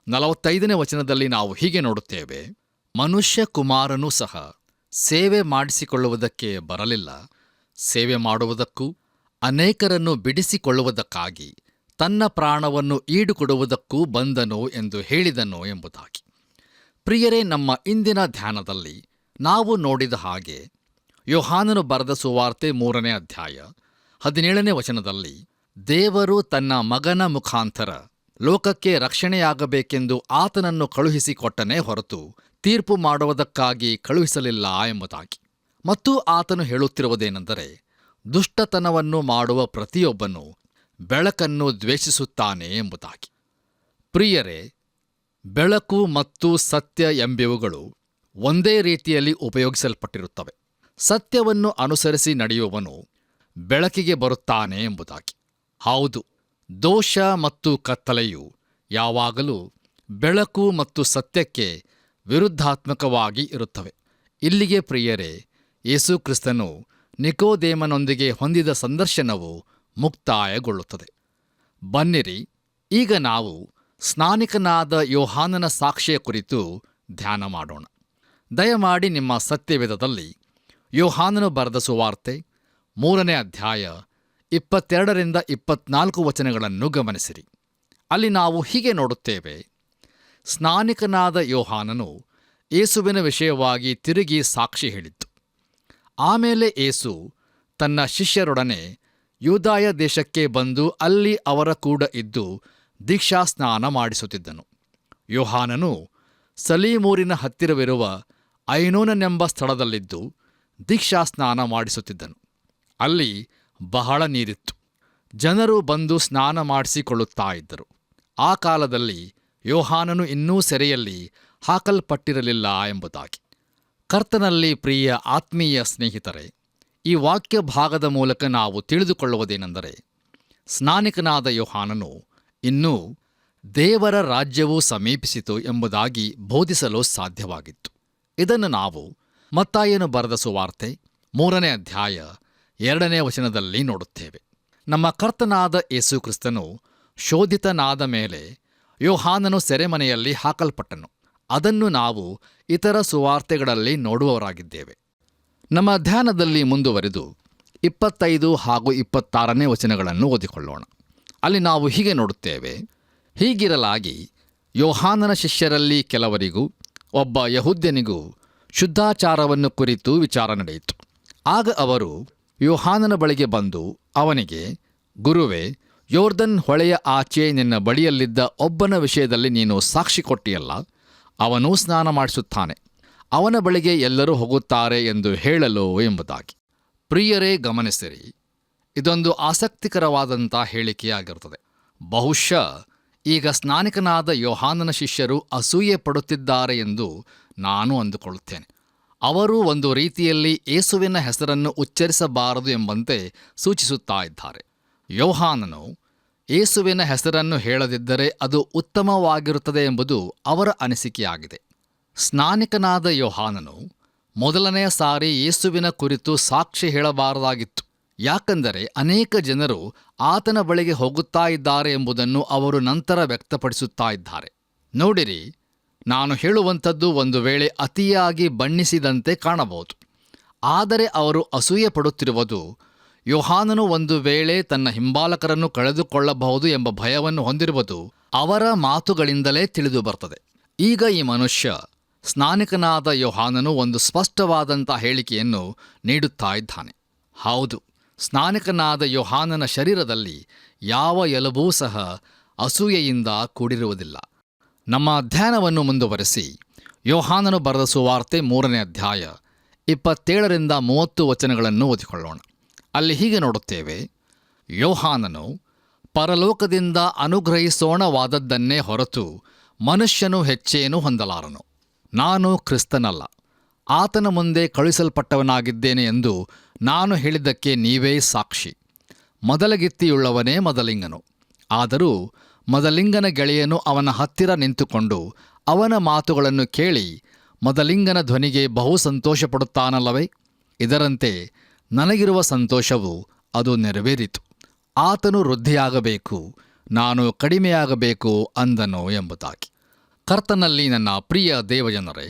45ನೇ ವಚನದಲ್ಲಿ ನಾವು ಹೀಗೆ ನೋಡುತ್ತೇವೆ, ಮನುಷ್ಯ ಕುಮಾರನೂ ಸಹ ಸೇವೆ ಮಾಡಿಸಿಕೊಳ್ಳುವುದಕ್ಕೆ ಬರಲಿಲ್ಲ, ಸೇವೆ ಮಾಡುವುದಕ್ಕೂ ಅನೇಕರನ್ನು ಬಿಡಿಸಿಕೊಳ್ಳುವುದಕ್ಕಾಗಿ ತನ್ನ ಪ್ರಾಣವನ್ನು ಈಡುಕೊಡುವುದಕ್ಕೂ ಬಂದನು ಎಂದು ಹೇಳಿದನು ಎಂಬುದಾಗಿ. ಪ್ರಿಯರೇ, ನಮ್ಮ ಇಂದಿನ ಧ್ಯಾನದಲ್ಲಿ ನಾವು ನೋಡಿದ ಹಾಗೆ ಯೋಹಾನನು ಬರೆದ ಸುವಾರ್ತೆ 3ನೇ ಅಧ್ಯಾಯ 17ನೇ ವಚನದಲ್ಲಿ ದೇವರು ತನ್ನ ಮಗನ ಮುಖಾಂತರ ಲೋಕಕ್ಕೆ ರಕ್ಷಣೆಯಾಗಬೇಕೆಂದು ಆತನನ್ನು ಕಳುಹಿಸಿಕೊಟ್ಟನೇ ಹೊರತು ತೀರ್ಪು ಮಾಡುವುದಕ್ಕಾಗಿ ಕಳುಹಿಸಲಿಲ್ಲ ಎಂಬುದಾಗಿ. ಮತ್ತು ಆತನು ಹೇಳುತ್ತಿರುವುದೇನೆಂದರೆ, ದುಷ್ಟತನವನ್ನು ಮಾಡುವ ಪ್ರತಿಯೊಬ್ಬನು ಬೆಳಕನ್ನು ದ್ವೇಷಿಸುತ್ತಾನೆ ಎಂಬುದಾಗಿ. ಪ್ರಿಯರೇ, ಬೆಳಕು ಮತ್ತು ಸತ್ಯ ಎಂಬಿವುಗಳು ಒಂದೇ ರೀತಿಯಲ್ಲಿ ಉಪಯೋಗಿಸಲ್ಪಟ್ಟಿರುತ್ತವೆ. ಸತ್ಯವನ್ನು ಅನುಸರಿಸಿ ನಡೆಯುವವನು ಬೆಳಕಿಗೆ ಬರುತ್ತಾನೆ ಎಂಬುದಾಗಿ. ಹೌದು, ದೋಷ ಮತ್ತು ಕತ್ತಲೆಯು ಯಾವಾಗಲೂ ಬೆಳಕು ಮತ್ತು ಸತ್ಯಕ್ಕೆ ವಿರುದ್ಧಾತ್ಮಕವಾಗಿ ಇರುತ್ತವೆ. ಇಲ್ಲಿಗೆ ಪ್ರಿಯರೇ, ಯೇಸು ಕ್ರಿಸ್ತನು ನಿಕೋದೇಮನೊಂದಿಗೆ ಹೊಂದಿದ ಸಂದರ್ಶನವು ಮುಕ್ತಾಯಗೊಳ್ಳುತ್ತದೆ. ಬನ್ನಿರಿ, ಈಗ ನಾವು ಸ್ನಾನಿಕನಾದ ಯೋಹಾನನ ಸಾಕ್ಷಿಯ ಕುರಿತು ಧ್ಯಾನ ಮಾಡೋಣ. ದಯಮಾಡಿ ನಿಮ್ಮ ಸತ್ಯವೇದದಲ್ಲಿ ಯೋಹಾನನು ಬರೆದ ಸುವಾರ್ತೆ 3ನೇ ಅಧ್ಯಾಯ 22ರಿಂದ 24 ವಚನಗಳನ್ನು ಗಮನಿಸಿರಿ. ಅಲ್ಲಿ ನಾವು ಹೀಗೆ ನೋಡುತ್ತೇವೆ: ಸ್ನಾನಿಕನಾದ ಯೋಹಾನನು ಯೇಸುವಿನ ವಿಷಯವಾಗಿ ತಿರುಗಿ ಸಾಕ್ಷಿ ಹೇಳಿತ್ತು. ಆಮೇಲೆ ಯೇಸು ತನ್ನ ಶಿಷ್ಯರೊಡನೆ ಯೂದಾಯ ದೇಶಕ್ಕೆ ಬಂದು ಅಲ್ಲಿ ಅವರ ಕೂಡ ಇದ್ದು ದೀಕ್ಷಾಸ್ನಾನ ಮಾಡಿಸುತ್ತಿದ್ದನು. ಯೋಹಾನನು ಸಲೀಮೂರಿನ ಹತ್ತಿರವಿರುವ ಐನೋನನೆಂಬ ಸ್ಥಳದಲ್ಲಿದ್ದು ದೀಕ್ಷಾಸ್ನಾನ ಮಾಡಿಸುತ್ತಿದ್ದನು. ಅಲ್ಲಿ ಬಹಳ ನೀರಿತ್ತು. ಜನರು ಬಂದು ಸ್ನಾನ ಮಾಡಿಸಿಕೊಳ್ಳುತ್ತಾ ಇದ್ದರು. ಆ ಕಾಲದಲ್ಲಿ ಯೋಹಾನನು ಇನ್ನೂ ಸೆರೆಯಲ್ಲಿ ಹಾಕಲ್ಪಟ್ಟಿರಲಿಲ್ಲ ಎಂಬುದಾಗಿ. ಕರ್ತನಲ್ಲಿ ಪ್ರಿಯ ಆತ್ಮೀಯ ಸ್ನೇಹಿತರೆ, ಈ ವಾಕ್ಯ ಭಾಗದ ಮೂಲಕ ನಾವು ತಿಳಿದುಕೊಳ್ಳುವುದೇನೆಂದರೆ, ಸ್ನಾನಿಕನಾದ ಯೋಹಾನನು ಇನ್ನೂ ದೇವರ ರಾಜ್ಯವು ಸಮೀಪಿಸಿತು ಎಂಬುದಾಗಿ ಬೋಧಿಸಲು ಸಾಧ್ಯವಾಗಿತ್ತು. ಇದನ್ನು ನಾವು ಮತ್ತಾಯನು ಬರೆದ ಸುವಾರ್ತೆ 3ನೇ ಅಧ್ಯಾಯ 2ನೇ ವಚನದಲ್ಲಿ ನೋಡುತ್ತೇವೆ. ನಮ್ಮ ಕರ್ತನಾದ ಯೇಸು ಕ್ರಿಸ್ತನು ಶೋಧಿತನಾದ ಮೇಲೆ ಯೋಹಾನನು ಸೆರೆಮನೆಯಲ್ಲಿ ಹಾಕಲ್ಪಟ್ಟನು. ಅದನ್ನು ನಾವು ಇತರ ಸುವಾರ್ತೆಗಳಲ್ಲಿ ನೋಡುವವರಾಗಿದ್ದೇವೆ. ನಮ್ಮ ಧ್ಯಾನದಲ್ಲಿ ಮುಂದುವರೆದು 25 ಹಾಗೂ 26ನೇ ವಚನಗಳನ್ನು ಓದಿಕೊಳ್ಳೋಣ. ಅಲ್ಲಿ ನಾವು ಹೀಗೆ ನೋಡುತ್ತೇವೆ: ಹೀಗಿರಲಾಗಿ ಯೋಹಾನನ ಶಿಷ್ಯರಲ್ಲಿ ಕೆಲವರಿಗೂ ಒಬ್ಬ ಯಹೂದ್ಯನಿಗೂ ಶುದ್ಧಾಚಾರವನ್ನು ಕುರಿತು ವಿಚಾರ ನಡೆಯಿತು. ಆಗ ಅವರು ಯೋಹಾನನ ಬಳಿಗೆ ಬಂದು ಅವನಿಗೆ, ಗುರುವೇ, ಯೋರ್ದನ್ ಹೊಳೆಯ ಆಚೆ ನಿನ್ನ ಬಳಿಯಲ್ಲಿದ್ದ ಒಬ್ಬನ ವಿಷಯದಲ್ಲಿ ನೀನು ಸಾಕ್ಷಿ ಕೊಟ್ಟಿಯಲ್ಲ, ಅವನೂ ಸ್ನಾನ ಮಾಡಿಸುತ್ತಾನೆ, ಅವನ ಬಳಿಗೆ ಎಲ್ಲರೂ ಹೋಗುತ್ತಾರೆ ಎಂದು ಹೇಳಲು ಎಂಬುದಾಗಿ. ಪ್ರಿಯರೇ, ಗಮನಿಸಿರಿ, ಇದೊಂದು ಆಸಕ್ತಿಕರವಾದಂಥ ಹೇಳಿಕೆಯಾಗಿರುತ್ತದೆ. ಬಹುಶಃ ಈಗ ಸ್ನಾನಿಕನಾದ ಯೋಹಾನನ ಶಿಷ್ಯರು ಅಸೂಯೆ ಪಡುತ್ತಿದ್ದಾರೆ ಎಂದು ನಾನು ಅಂದುಕೊಳ್ಳುತ್ತೇನೆ. ಅವರು ಒಂದು ರೀತಿಯಲ್ಲಿ ಯೇಸುವಿನ ಹೆಸರನ್ನು ಉಚ್ಚರಿಸಬಾರದು ಎಂಬಂತೆ ಸೂಚಿಸುತ್ತಾ ಇದ್ದಾರೆ. ಯೋಹಾನನು ಯೇಸುವಿನ ಹೆಸರನ್ನು ಹೇಳದಿದ್ದರೆ ಅದು ಉತ್ತಮವಾಗಿರುತ್ತದೆ ಎಂಬುದು ಅವರ ಅನಿಸಿಕೆಯಾಗಿದೆ. ಸ್ನಾನಿಕನಾದ ಯೋಹಾನನು ಮೊದಲನೆಯ ಸಾರಿ ಯೇಸುವಿನ ಕುರಿತು ಸಾಕ್ಷಿ ಹೇಳಬಾರದಾಗಿತ್ತು. ಯಾಕಂದರೆ ಅನೇಕ ಜನರು ಆತನ ಬಳಿಗೆ ಹೋಗುತ್ತಾ ಇದ್ದಾರೆ ಎಂಬುದನ್ನು ಅವರು ನಂತರ ವ್ಯಕ್ತಪಡಿಸುತ್ತಾ ಇದ್ದಾರೆ. ನೋಡಿರಿ, ನಾನು ಹೇಳುವಂಥದ್ದು ಒಂದು ವೇಳೆ ಅತಿಯಾಗಿ ಬಣ್ಣಿಸಿದಂತೆ ಕಾಣಬಹುದು. ಆದರೆ ಅವರು ಅಸೂಯೆ ಪಡುತ್ತಿರುವುದು ಯೋಹಾನನು ಒಂದು ವೇಳೆ ತನ್ನ ಹಿಂಬಾಲಕರನ್ನು ಕಳೆದುಕೊಳ್ಳಬಹುದು ಎಂಬ ಭಯವನ್ನು ಹೊಂದಿರುವುದು ಅವರ ಮಾತುಗಳಿಂದಲೇ ತಿಳಿದು ಬರ್ತದೆ. ಈಗ ಈ ಮನುಷ್ಯ ಸ್ನಾನಿಕನಾದ ಯೋಹಾನನು ಒಂದು ಸ್ಪಷ್ಟವಾದಂಥ ಹೇಳಿಕೆಯನ್ನು ನೀಡುತ್ತಾ ಇದ್ದಾನೆ. ಹೌದು, ಸ್ನಾನಿಕನಾದ ಯೋಹಾನನ ಶರೀರದಲ್ಲಿ ಯಾವ ಎಲುಬೂ ಸಹ ಅಸೂಯೆಯಿಂದ ಕೂಡಿರುವುದಿಲ್ಲ. ನಮ್ಮ ಧ್ಯಾನವನ್ನು ಮುಂದುವರೆಸಿ ಯೋಹಾನನು ಬರೆದ ಸುವಾರ್ತೆ 3ನೇ ಅಧ್ಯಾಯ 27ರಿಂದ 30 ವಚನಗಳನ್ನು ಓದಿಕೊಳ್ಳೋಣ. ಅಲ್ಲಿ ಹೀಗೆ ನೋಡುತ್ತೇವೆ: ಯೋಹಾನನು ಪರಲೋಕದಿಂದ ಅನುಗ್ರಹಿಸೋಣವಾದದ್ದನ್ನೇ ಹೊರತು ಮನುಷ್ಯನು ಹೆಚ್ಚೇನೂ ಹೊಂದಲಾರನು. ನಾನು ಕ್ರಿಸ್ತನಲ್ಲ, ಆತನ ಮುಂದೆ ಕಳುಹಿಸಲ್ಪಟ್ಟವನಾಗಿದ್ದೇನೆ ಎಂದು ನಾನು ಹೇಳಿದ್ದಕ್ಕೆ ನೀವೇ ಸಾಕ್ಷಿ. ಮೊದಲಗಿತ್ತಿಯುಳ್ಳವನೇ ಮೊದಲಿಂಗನು. ಆದರೂ ಮೊದಲಿಂಗನ ಗೆಳೆಯನು ಅವನ ಹತ್ತಿರ ನಿಂತುಕೊಂಡು ಅವನ ಮಾತುಗಳನ್ನು ಕೇಳಿ ಮೊದಲಿಂಗನ ಧ್ವನಿಗೆ ಬಹು ಸಂತೋಷಪಡುತ್ತಾನಲ್ಲವೇ? ಇದರಂತೆ ನನಗಿರುವ ಸಂತೋಷವು ಅದು ನೆರವೇರಿತು. ಆತನು ವೃದ್ಧಿಯಾಗಬೇಕು, ನಾನು ಕಡಿಮೆಯಾಗಬೇಕು ಅಂದನು ಎಂಬುದಾಗಿ. ಕರ್ತನಲ್ಲಿ ನನ್ನ ಪ್ರಿಯ ದೇವಜನರೇ,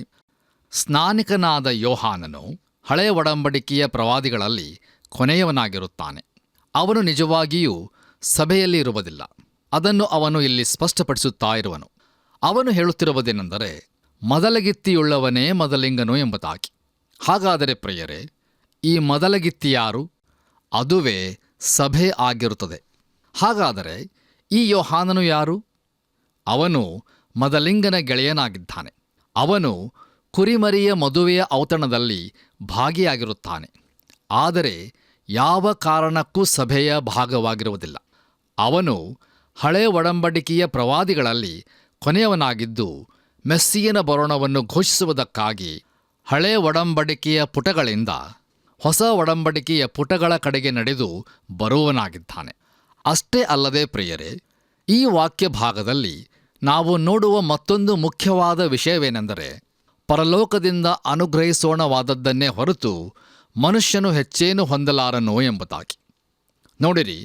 ಸ್ನಾನಿಕನಾದ ಯೋಹಾನನು ಹಳೆಯ ಒಡಂಬಡಿಕೆಯ ಪ್ರವಾದಿಗಳಲ್ಲಿ ಕೊನೆಯವನಾಗಿರುತ್ತಾನೆ. ಅವನು ನಿಜವಾಗಿಯೂ ಸಭೆಯಲ್ಲಿ ಇರುವುದಿಲ್ಲ. ಅದನ್ನು ಅವನು ಇಲ್ಲಿ ಸ್ಪಷ್ಟಪಡಿಸುತ್ತಾ ಇರುವನು. ಅವನು ಹೇಳುತ್ತಿರುವುದೇನೆಂದರೆ, ಮೊದಲಗಿತ್ತಿಯುಳ್ಳವನೇ ಮೊದಲಿಂಗನು ಎಂಬುದಾಗಿ. ಹಾಗಾದರೆ ಪ್ರಿಯರೇ, ಈ ಮೊದಲಗಿತ್ತಿ ಯಾರು? ಅದುವೇ ಸಭೆ ಆಗಿರುತ್ತದೆ. ಹಾಗಾದರೆ ಈ ಯೋಹಾನನು ಯಾರು? ಅವನು ಮದಲಿಂಗನ ಗೆಳೆಯನಾಗಿದ್ದಾನೆ. ಅವನು ಕುರಿಮರಿಯ ಮದುವೆಯ ಔತಣದಲ್ಲಿ ಭಾಗಿಯಾಗಿರುತ್ತಾನೆ. ಆದರೆ ಯಾವ ಕಾರಣಕ್ಕೂ ಸಭೆಯ ಭಾಗವಾಗಿರುವುದಿಲ್ಲ. ಅವನು ಹಳೆ ಒಡಂಬಡಿಕೆಯ ಪ್ರವಾದಿಗಳಲ್ಲಿ ಕೊನೆಯವನಾಗಿದ್ದು, ಮೆಸ್ಸಿಯನ ಬರೋಣವನ್ನು ಘೋಷಿಸುವುದಕ್ಕಾಗಿ ಹಳೆ ಒಡಂಬಡಿಕೆಯ ಪುಟಗಳಿಂದ ಹೊಸ ಒಡಂಬಡಿಕೆಯ ಪುಟಗಳ ಕಡೆಗೆ ನಡೆದು ಬರುವವನಾಗಿದ್ದಾನೆ. ಅಷ್ಟೇ ಅಲ್ಲದೆ ಪ್ರಿಯರೇ, ಈ ವಾಕ್ಯ ಭಾಗದಲ್ಲಿ ನಾವು ನೋಡುವ ಮತ್ತೊಂದು ಮುಖ್ಯವಾದ ವಿಷಯವೇನೆಂದರೆ, ಪರಲೋಕದಿಂದ ಅನುಗ್ರಹಿಸೋಣವಾದದ್ದನ್ನೇ ಹೊರತು ಮನುಷ್ಯನು ಹೆಚ್ಚೇನು ಹೊಂದಲಾರನು ಎಂಬುದಾಗಿ. ನೋಡಿರಿ,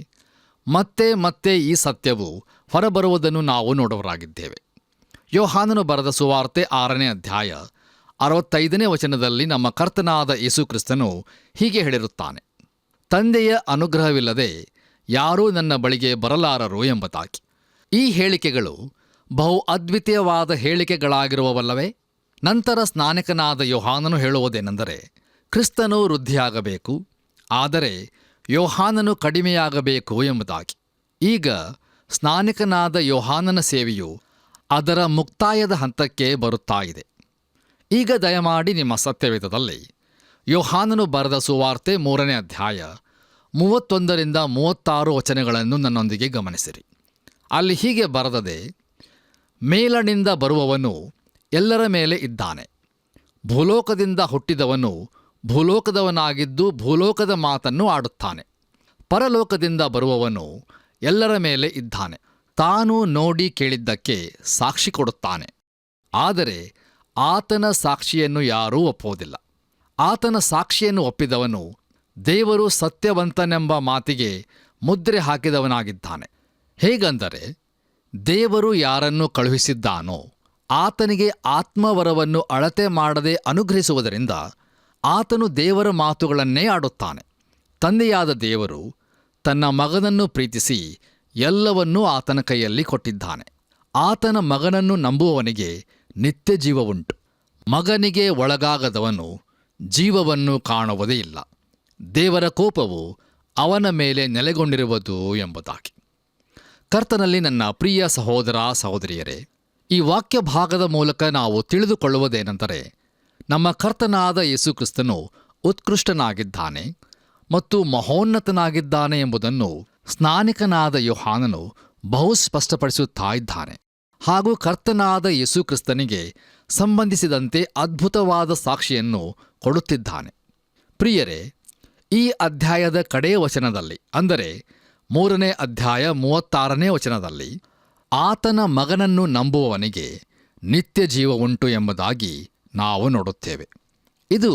ಮತ್ತೆ ಮತ್ತೆ ಈ ಸತ್ಯವು ಹೊರಬರುವುದನ್ನು ನಾವು ನೋಡುವರಾಗಿದ್ದೇವೆ. ಯೋಹಾನನು ಬರೆದ ಸುವಾರ್ತೆ 6ನೇ ಅಧ್ಯಾಯ 65ನೇ ವಚನದಲ್ಲಿ ನಮ್ಮ ಕರ್ತನಾದ ಯೇಸು ಕ್ರಿಸ್ತನು ಹೀಗೆ ಹೇಳಿರುತ್ತಾನೆ, ತಂದೆಯ ಅನುಗ್ರಹವಿಲ್ಲದೆ ಯಾರೂ ನನ್ನ ಬಳಿಗೆ ಬರಲಾರರು ಎಂಬುದಾಗಿ. ಈ ಹೇಳಿಕೆಗಳು ಬಹು ಅದ್ವಿತೀಯವಾದ ಹೇಳಿಕೆಗಳಾಗಿರುವವಲ್ಲವೇ? ನಂತರ ಸ್ನಾನಿಕನಾದ ಯೋಹಾನನು ಹೇಳುವುದೇನೆಂದರೆ, ಕ್ರಿಸ್ತನು ವೃದ್ಧಿಯಾಗಬೇಕು, ಆದರೆ ಯೋಹಾನನು ಕಡಿಮೆಯಾಗಬೇಕು ಎಂಬುದಾಗಿ. ಈಗ ಸ್ನಾನಿಕನಾದ ಯೋಹಾನನ ಸೇವೆಯು ಅದರ ಮುಕ್ತಾಯದ ಹಂತಕ್ಕೆ ಬರುತ್ತಾ ಇದೆ. ಈಗ ದಯಮಾಡಿ ನಿಮ್ಮ ಸತ್ಯವೇದದಲ್ಲಿ ಯೋಹಾನನು ಬರೆದ ಸುವಾರ್ತೆ 3ನೇ ಅಧ್ಯಾಯ 31ರಿಂದ 36 ವಚನಗಳನ್ನು ನನ್ನೊಂದಿಗೆ ಗಮನಿಸಿರಿ. ಅಲ್ಲಿ ಹೀಗೆ ಬರೆದದೆ, ಮೇಲಣಿಂದ ಬರುವವನು ಎಲ್ಲರ ಮೇಲೆ ಇದ್ದಾನೆ. ಭೂಲೋಕದಿಂದ ಹುಟ್ಟಿದವನು ಭೂಲೋಕದವನಾಗಿದ್ದು ಭೂಲೋಕದ ಮಾತನ್ನು ಆಡುತ್ತಾನೆ. ಪರಲೋಕದಿಂದ ಬರುವವನು ಎಲ್ಲರ ಮೇಲೆ ಇದ್ದಾನೆ. ತಾನು ನೋಡಿ ಕೇಳಿದ್ದಕ್ಕೆ ಸಾಕ್ಷಿ ಕೊಡುತ್ತಾನೆ. ಆದರೆ ಆತನ ಸಾಕ್ಷಿಯನ್ನು ಯಾರೂ ಒಪ್ಪುವುದಿಲ್ಲ. ಆತನ ಸಾಕ್ಷಿಯನ್ನು ಒಪ್ಪಿದವನು ದೇವರು ಸತ್ಯವಂತನೆಂಬ ಮಾತಿಗೆ ಮುದ್ರೆ ಹಾಕಿದವನಾಗಿದ್ದಾನೆ. ಹೇಗೆಂದರೆ, ದೇವರು ಯಾರನ್ನು ಕಳುಹಿಸಿದ್ದಾನೋ ಆತನಿಗೆ ಆತ್ಮವರವನ್ನು ಅಳತೆ ಮಾಡದೆ ಅನುಗ್ರಹಿಸುವುದರಿಂದ ಆತನು ದೇವರ ಮಾತುಗಳನ್ನೇ ಆಡುತ್ತಾನೆ. ತಂದೆಯಾದ ದೇವರು ತನ್ನ ಮಗನನ್ನು ಪ್ರೀತಿಸಿ ಎಲ್ಲವನ್ನೂ ಆತನ ಕೈಯಲ್ಲಿ ಕೊಟ್ಟಿದ್ದಾನೆ. ಆತನ ಮಗನನ್ನು ನಂಬುವವನಿಗೆ ನಿತ್ಯ ಜೀವವುಂಟು. ಮಗನಿಗೆ ಒಳಗಾಗದವನು ಜೀವವನ್ನು ಕಾಣುವುದೇ ಇಲ್ಲ. ದೇವರ ಕೋಪವು ಅವನ ಮೇಲೆ ನೆಲೆಗೊಂಡಿರುವುದು ಎಂಬುದಾಗಿ. ಕರ್ತನಲ್ಲಿ ನನ್ನ ಪ್ರಿಯ ಸಹೋದರ ಸಹೋದರಿಯರೇ, ಈ ವಾಕ್ಯ ಭಾಗದ ಮೂಲಕ ನಾವು ತಿಳಿದುಕೊಳ್ಳುವುದೇನೆಂದರೆ, ನಮ್ಮ ಕರ್ತನಾದ ಯೇಸು ಕ್ರಿಸ್ತನು ಉತ್ಕೃಷ್ಟನಾಗಿದ್ದಾನೆ ಮತ್ತು ಮಹೋನ್ನತನಾಗಿದ್ದಾನೆ ಎಂಬುದನ್ನು ಸ್ನಾನಿಕನಾದ ಯೋಹಾನನು ಬಹು ಸ್ಪಷ್ಟಪಡಿಸುತ್ತಾ ಇದ್ದಾನೆ. ಹಾಗೂ ಕರ್ತನಾದ ಯೇಸು ಕ್ರಿಸ್ತನಿಗೆ ಸಂಬಂಧಿಸಿದಂತೆ ಅದ್ಭುತವಾದ ಸಾಕ್ಷಿಯನ್ನು ಕೊಡುತ್ತಿದ್ದಾನೆ. ಪ್ರಿಯರೇ, ಈ ಅಧ್ಯಾಯದ ಕಡೆಯ ವಚನದಲ್ಲಿ, ಅಂದರೆ 3ನೇ ಅಧ್ಯಾಯ 36ನೇ ವಚನದಲ್ಲಿ, ಆತನ ಮಗನನ್ನು ನಂಬುವವನಿಗೆ ನಿತ್ಯ ಜೀವ ಉಂಟು ಎಂಬುದಾಗಿ ನಾವು ನೋಡುತ್ತೇವೆ. ಇದು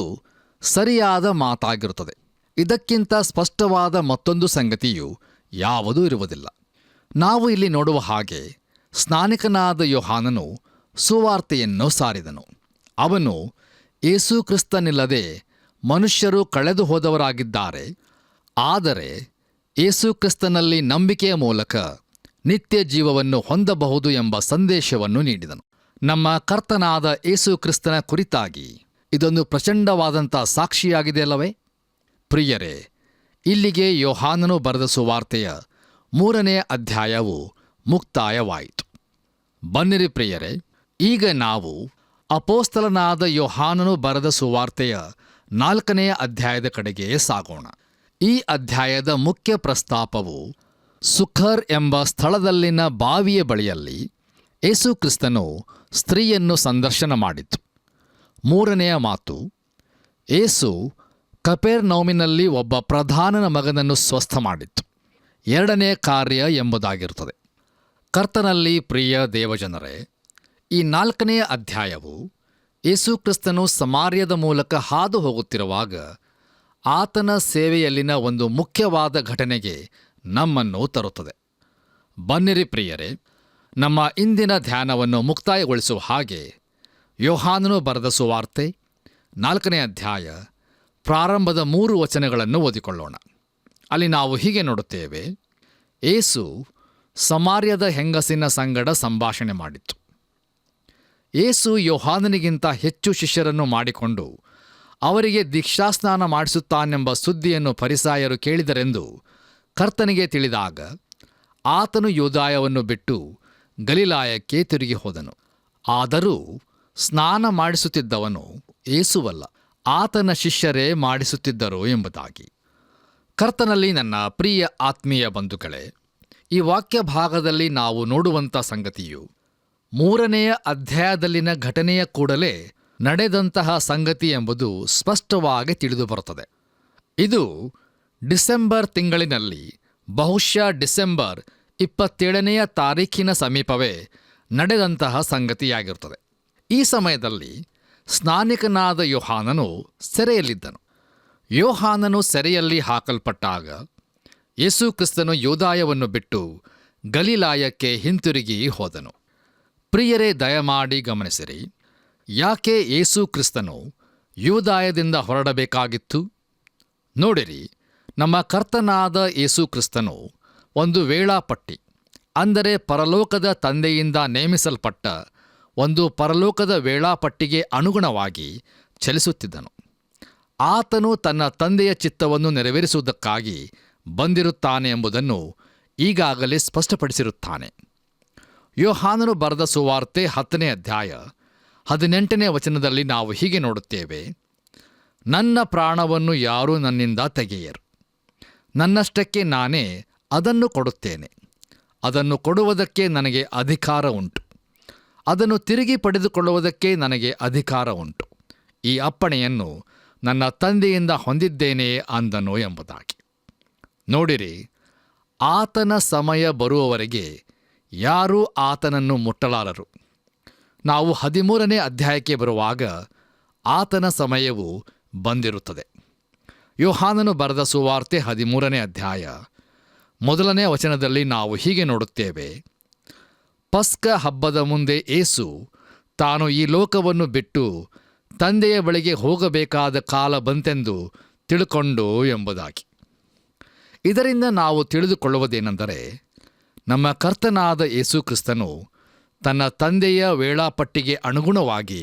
ಸರಿಯಾದ ಮಾತಾಗಿರುತ್ತದೆ. ಇದಕ್ಕಿಂತ ಸ್ಪಷ್ಟವಾದ ಮತ್ತೊಂದು ಸಂಗತಿಯು ಯಾವುದೂ ಇರುವುದಿಲ್ಲ. ನಾವು ಇಲ್ಲಿ ನೋಡುವ ಹಾಗೆ ಸ್ನಾನಿಕನಾದ ಯೋಹಾನನು ಸುವಾರ್ತೆಯನ್ನು ಸಾರಿದನು. ಅವನು ಯೇಸು ಕ್ರಿಸ್ತನಿಲ್ಲದೆ ಮನುಷ್ಯರು ಕಳೆದು ಹೋದವರಾಗಿದ್ದಾರೆ, ಆದರೆ ಯೇಸು ಕ್ರಿಸ್ತನಲ್ಲಿ ನಂಬಿಕೆಯ ಮೂಲಕ ನಿತ್ಯ ಜೀವವನ್ನು ಹೊಂದಬಹುದು ಎಂಬ ಸಂದೇಶವನ್ನು ನೀಡಿದನು. ನಮ್ಮ ಕರ್ತನಾದ ಯೇಸು ಕ್ರಿಸ್ತನ ಕುರಿತಾಗಿ ಇದೊಂದು ಪ್ರಚಂಡವಾದಂಥ ಸಾಕ್ಷಿಯಾಗಿದೆಯಲ್ಲವೇ? ಪ್ರಿಯರೇ, ಇಲ್ಲಿಗೆ ಯೋಹಾನನು ಬರೆದ ಸುವಾರ್ತೆಯ 3ನೇ ಅಧ್ಯಾಯವು ಮುಕ್ತಾಯವಾಯಿತು. ಬನ್ನಿರಿ ಪ್ರಿಯರೇ, ಈಗ ನಾವು ಅಪೋಸ್ತಲನಾದ ಯೋಹಾನನು ಬರೆದ ಸುವಾರ್ತೆಯ 4ನೇ ಅಧ್ಯಾಯದ ಕಡೆಗೆ ಸಾಗೋಣ. ಈ ಅಧ್ಯಾಯದ ಮುಖ್ಯ ಪ್ರಸ್ತಾಪವು ಸುಖರ್ ಎಂಬ ಸ್ಥಳದಲ್ಲಿನ ಬಾವಿಯ ಬಳಿಯಲ್ಲಿ ಯೇಸು ಕ್ರಿಸ್ತನು ಸ್ತ್ರೀಯನ್ನು ಸಂದರ್ಶನ ಮಾಡಿತು. 3ನೆಯ ಮಾತು, ಯೇಸು ಕಪೆರ್ನೌಮಿನಲ್ಲಿ ಒಬ್ಬ ಪ್ರಧಾನನ ಮಗನನ್ನು ಸ್ವಸ್ಥ ಮಾಡಿತ್ತು. 2ನೇ ಕಾರ್ಯ ಎಂಬುದಾಗಿರುತ್ತದೆ. ಕರ್ತನಲ್ಲಿ ಪ್ರಿಯ ದೇವಜನರೇ, ಈ 4ನೇ ಅಧ್ಯಾಯವು ಯೇಸು ಕ್ರಿಸ್ತನು ಸಮಾರ್ಯದ ಮೂಲಕ ಹಾದು ಹೋಗುತ್ತಿರುವಾಗ ಆತನ ಸೇವೆಯಲ್ಲಿನ ಒಂದು ಮುಖ್ಯವಾದ ಘಟನೆಗೆ ನಮ್ಮನ್ನು ತರುತ್ತದೆ. ಬನ್ನಿರಿ ಪ್ರಿಯರೇ, ನಮ್ಮ ಇಂದಿನ ಧ್ಯಾನವನ್ನು ಮುಕ್ತಾಯಗೊಳಿಸುವ ಹಾಗೆ ಯೋಹಾನನು ಬರೆದ ಸುವಾರ್ತೆ 4ನೇ ಅಧ್ಯಾಯ ಪ್ರಾರಂಭದ 3 ವಚನಗಳನ್ನು ಓದಿಕೊಳ್ಳೋಣ. ಅಲ್ಲಿ ನಾವು ಹೀಗೆ ನೋಡುತ್ತೇವೆ, ಯೇಸು ಸಮಾರ್ಯದ ಹೆಂಗಸಿನ ಸಂಗಡ ಸಂಭಾಷಣೆ ಮಾಡಿತ್ತು. ಯೇಸು ಯೋಹಾನನಿಗಿಂತ ಹೆಚ್ಚು ಶಿಷ್ಯರನ್ನು ಮಾಡಿಕೊಂಡು ಅವರಿಗೆ ದೀಕ್ಷಾಸ್ನಾನ ಮಾಡಿಸುತ್ತಾನೆಂಬ ಸುದ್ದಿಯನ್ನು ಫರಿಸಾಯರು ಕೇಳಿದರೆಂದು ಕರ್ತನಿಗೆ ತಿಳಿದಾಗ ಆತನು ಯೂದಾಯವನ್ನು ಬಿಟ್ಟು ಗಲಿಲಾಯಕ್ಕೆ ತಿರುಗಿ ಹೋದನು. ಆದರೂ ಸ್ನಾನ ಮಾಡಿಸುತ್ತಿದ್ದವನು ಯೇಸುವಲ್ಲ, ಆತನ ಶಿಷ್ಯರೇ ಮಾಡಿಸುತ್ತಿದ್ದರು ಎಂಬುದಾಗಿ. ಕರ್ತನಲ್ಲಿ ನನ್ನ ಪ್ರಿಯ ಆತ್ಮೀಯ ಬಂಧುಗಳೇ, ಈ ವಾಕ್ಯ ಭಾಗದಲ್ಲಿ ನಾವು ನೋಡುವಂಥ ಸಂಗತಿಯು 3ನೆಯ ಅಧ್ಯಾಯದಲ್ಲಿನ ಘಟನೆಯ ಕೂಡಲೇ ನಡೆದಂತಹ ಸಂಗತಿ ಎಂಬುದು ಸ್ಪಷ್ಟವಾಗಿ ತಿಳಿದುಬರುತ್ತದೆ. ಇದು ಡಿಸೆಂಬರ್ ತಿಂಗಳಿನಲ್ಲಿ, ಬಹುಶಃ ಡಿಸೆಂಬರ್ 27ನೆಯ ತಾರೀಖಿನ ಸಮೀಪವೇ ನಡೆದಂತಹ ಸಂಗತಿಯಾಗಿರುತ್ತದೆ. ಈ ಸಮಯದಲ್ಲಿ ಸ್ನಾನಿಕನಾದ ಯೋಹಾನನು ಸೆರೆಯಲ್ಲಿದ್ದನು. ಯೋಹಾನನು ಸೆರೆಯಲ್ಲಿ ಹಾಕಲ್ಪಟ್ಟಾಗ ಯೇಸು ಕ್ರಿಸ್ತನು ಯೂದಾಯವನ್ನು ಬಿಟ್ಟು ಗಲಿಲಾಯಕ್ಕೆ ಹಿಂತಿರುಗಿ ಹೋದನು. ಪ್ರಿಯರೇ, ದಯಮಾಡಿ ಗಮನಿಸಿರಿ, ಯಾಕೆ ಯೇಸು ಕ್ರಿಸ್ತನು ಯೂದಾಯದಿಂದ ಹೊರಡಬೇಕಾಗಿತ್ತು? ನೋಡಿರಿ, ನಮ್ಮ ಕರ್ತನಾದ ಯೇಸು ಕ್ರಿಸ್ತನು ಒಂದು ವೇಳಾಪಟ್ಟಿ, ಅಂದರೆ ಪರಲೋಕದ ತಂದೆಯಿಂದ ನೇಮಿಸಲ್ಪಟ್ಟ ಒಂದು ಪರಲೋಕದ ವೇಳಾಪಟ್ಟಿಗೆ ಅನುಗುಣವಾಗಿ ಚಲಿಸುತ್ತಿದ್ದನು. ಆತನು ತನ್ನ ತಂದೆಯ ಚಿತ್ತವನ್ನು ನೆರವೇರಿಸುವುದಕ್ಕಾಗಿ ಬಂದಿರುತ್ತಾನೆ ಎಂಬುದನ್ನು ಈಗಾಗಲೇ ಸ್ಪಷ್ಟಪಡಿಸಿರುತ್ತಾನೆ. ಯೋಹಾನನು ಬರೆದ ಸುವಾರ್ತೆ 10ನೇ ಅಧ್ಯಾಯ 18ನೇ ವಚನದಲ್ಲಿ ನಾವು ಹೀಗೆ ನೋಡುತ್ತೇವೆ: ನನ್ನ ಪ್ರಾಣವನ್ನು ಯಾರೂ ನನ್ನಿಂದ ತೆಗೆಯರು, ನನ್ನಷ್ಟಕ್ಕೆ ನಾನೇ ಅದನ್ನು ಕೊಡುತ್ತೇನೆ. ಅದನ್ನು ಕೊಡುವುದಕ್ಕೆ ನನಗೆ ಅಧಿಕಾರ ಉಂಟು, ಅದನ್ನು ತಿರುಗಿ ಪಡೆದುಕೊಳ್ಳುವುದಕ್ಕೆ ನನಗೆ ಅಧಿಕಾರ ಉಂಟು. ಈ ಅಪ್ಪಣೆಯನ್ನು ನನ್ನ ತಂದೆಯಿಂದ ಹೊಂದಿದ್ದೇನೆ ಅಂದನು ಎಂಬುದಾಗಿ. ನೋಡಿರಿ, ಆತನ ಸಮಯ ಬರುವವರೆಗೆ ಯಾರೂ ಆತನನ್ನು ಮುಟ್ಟಲಾರರು. ನಾವು 13ನೇ ಅಧ್ಯಾಯಕ್ಕೆ ಬರುವಾಗ ಆತನ ಸಮಯವು ಬಂದಿರುತ್ತದೆ. ಯೋಹಾನನು ಬರೆದ ಸುವಾರ್ತೆ 13ನೇ ಅಧ್ಯಾಯ 1ನೇ ವಚನದಲ್ಲಿ ನಾವು ಹೀಗೆ ನೋಡುತ್ತೇವೆ: ಪಸ್ಕ ಹಬ್ಬದ ಮುಂದೆ ಯೇಸು ತಾನು ಈ ಲೋಕವನ್ನು ಬಿಟ್ಟು ತಂದೆಯ ಬಳಿಗೆ ಹೋಗಬೇಕಾದ ಕಾಲ ಬಂತೆಂದು ತಿಳ್ಕೊಂಡು ಎಂಬುದಾಗಿ. ಇದರಿಂದ ನಾವು ತಿಳಿದುಕೊಳ್ಳುವುದೇನೆಂದರೆ, ನಮ್ಮ ಕರ್ತನಾದ ಯೇಸು ಕ್ರಿಸ್ತನು ತನ್ನ ತಂದೆಯ ವೇಳಾಪಟ್ಟಿಗೆ ಅನುಗುಣವಾಗಿ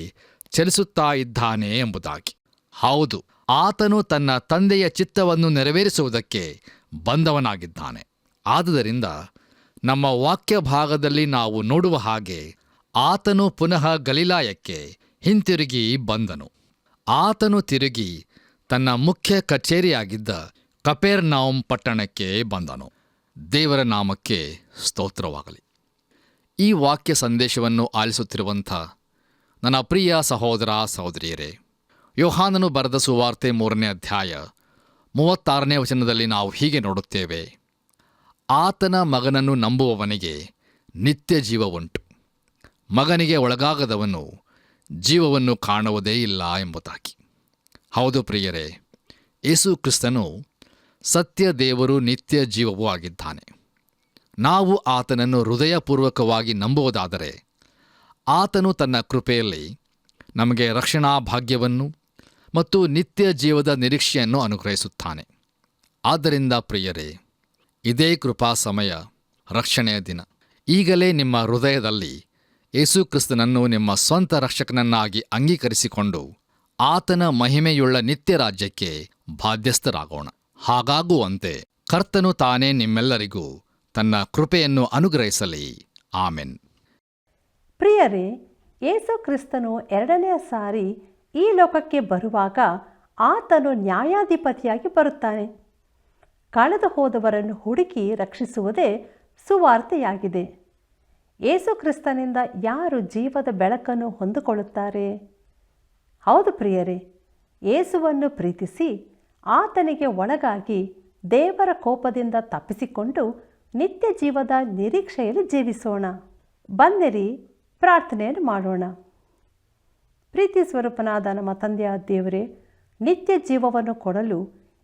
ಚಲಿಸುತ್ತಾ ಇದ್ದಾನೆ ಎಂಬುದಾಗಿ. ಹೌದು, ಆತನು ತನ್ನ ತಂದೆಯ ಚಿತ್ತವನ್ನು ನೆರವೇರಿಸುವುದಕ್ಕೆ ಬಂದವನಾಗಿದ್ದಾನೆ. ಆದುದರಿಂದ ನಮ್ಮ ವಾಕ್ಯ ಭಾಗದಲ್ಲಿ ನಾವು ನೋಡುವ ಹಾಗೆ ಆತನು ಪುನಃ ಗಲಿಲಾಯಕ್ಕೆ ಹಿಂತಿರುಗಿ ಬಂದನು. ಆತನು ತಿರುಗಿ ತನ್ನ ಮುಖ್ಯ ಕಚೇರಿಯಾಗಿದ್ದ ಕಪೆರ್ನೌಮ್ ಪಟ್ಟಣಕ್ಕೆ ಬಂದನು. ದೇವರ ನಾಮಕ್ಕೆ ಸ್ತೋತ್ರವಾಗಲಿ. ಈ ವಾಕ್ಯ ಸಂದೇಶವನ್ನು ಆಲಿಸುತ್ತಿರುವಂಥ ನನ್ನ ಪ್ರಿಯ ಸಹೋದರ ಸಹೋದರಿಯರೇ, ಯೋಹಾನನು ಬರೆದ ಸುವಾರ್ತೆ 3ನೇ ಅಧ್ಯಾಯ 36ನೇ ವಚನದಲ್ಲಿ ನಾವು ಹೀಗೆ ನೋಡುತ್ತೇವೆ: ಆತನ ಮಗನನ್ನು ನಂಬುವವನಿಗೆ ನಿತ್ಯ ಜೀವವುಂಟು, ಮಗನಿಗೆ ಒಳಗಾಗದವನು ಜೀವವನ್ನು ಕಾಣುವುದೇ ಇಲ್ಲ ಎಂಬುದಾಗಿ. ಹೌದು ಪ್ರಿಯರೇ, ಯೇಸು ಕ್ರಿಸ್ತನು ಸತ್ಯ ದೇವರು, ನಿತ್ಯ ಜೀವವೂ ಆಗಿದ್ದಾನೆ. ನಾವು ಆತನನ್ನು ಹೃದಯಪೂರ್ವಕವಾಗಿ ನಂಬುವುದಾದರೆ ಆತನು ತನ್ನ ಕೃಪೆಯಲ್ಲಿ ನಮಗೆ ರಕ್ಷಣಾ ಭಾಗ್ಯವನ್ನು ಮತ್ತು ನಿತ್ಯ ಜೀವದ ನಿರೀಕ್ಷೆಯನ್ನು ಅನುಗ್ರಹಿಸುತ್ತಾನೆ. ಆದ್ದರಿಂದ ಪ್ರಿಯರೇ, ಇದೇ ಕೃಪಾ ಸಮಯ, ರಕ್ಷಣೆಯ ದಿನ. ಈಗಲೇ ನಿಮ್ಮ ಹೃದಯದಲ್ಲಿ ಯೇಸು ಕ್ರಿಸ್ತನನ್ನು ನಿಮ್ಮ ಸ್ವಂತ ರಕ್ಷಕನನ್ನಾಗಿ ಅಂಗೀಕರಿಸಿಕೊಂಡು ಆತನ ಮಹಿಮೆಯುಳ್ಳ ನಿತ್ಯ ರಾಜ್ಯಕ್ಕೆ ಬಾಧ್ಯಸ್ಥರಾಗೋಣ. ಹಾಗಾಗುವಂತೆ ಕರ್ತನು ತಾನೇ ನಿಮ್ಮೆಲ್ಲರಿಗೂ ತನ್ನ ಕೃಪೆಯನ್ನು ಅನುಗ್ರಹಿಸಲಿ. ಆಮೆನ್. ಪ್ರಿಯರೇ, ಯೇಸು ಕ್ರಿಸ್ತನು 2ನೇ ಸಾರಿ ಈ ಲೋಕಕ್ಕೆ ಬರುವಾಗ ಆತನು ನ್ಯಾಯಾಧಿಪತಿಯಾಗಿ ಬರುತ್ತಾನೆ. ಕಳೆದು ಹೋದವರನ್ನು ಹುಡುಕಿ ರಕ್ಷಿಸುವುದೇ ಸುವಾರ್ತೆಯಾಗಿದೆ. ಯೇಸು ಕ್ರಿಸ್ತನಿಂದ ಯಾರು ಜೀವದ ಬೆಳಕನ್ನು ಹೊಂದಿಕೊಳ್ಳುತ್ತಾರೆ? ಹೌದು ಪ್ರಿಯರೇ, ಯೇಸುವನ್ನು ಪ್ರೀತಿಸಿ ಆತನಿಗೆ ಒಳಗಾಗಿ ದೇವರ ಕೋಪದಿಂದ ತಪ್ಪಿಸಿಕೊಂಡು ನಿತ್ಯ ಜೀವದ ನಿರೀಕ್ಷೆಯಲ್ಲಿ ಜೀವಿಸೋಣ. ಬನ್ನಿರಿ, ಪ್ರಾರ್ಥನೆಯನ್ನು ಮಾಡೋಣ. ಪ್ರೀತಿ ಸ್ವರೂಪನಾದ ನಮ್ಮ ತಂದೆಯಾದ ದೇವರೇ, ನಿತ್ಯ ಜೀವವನ್ನು ಕೊಡಲು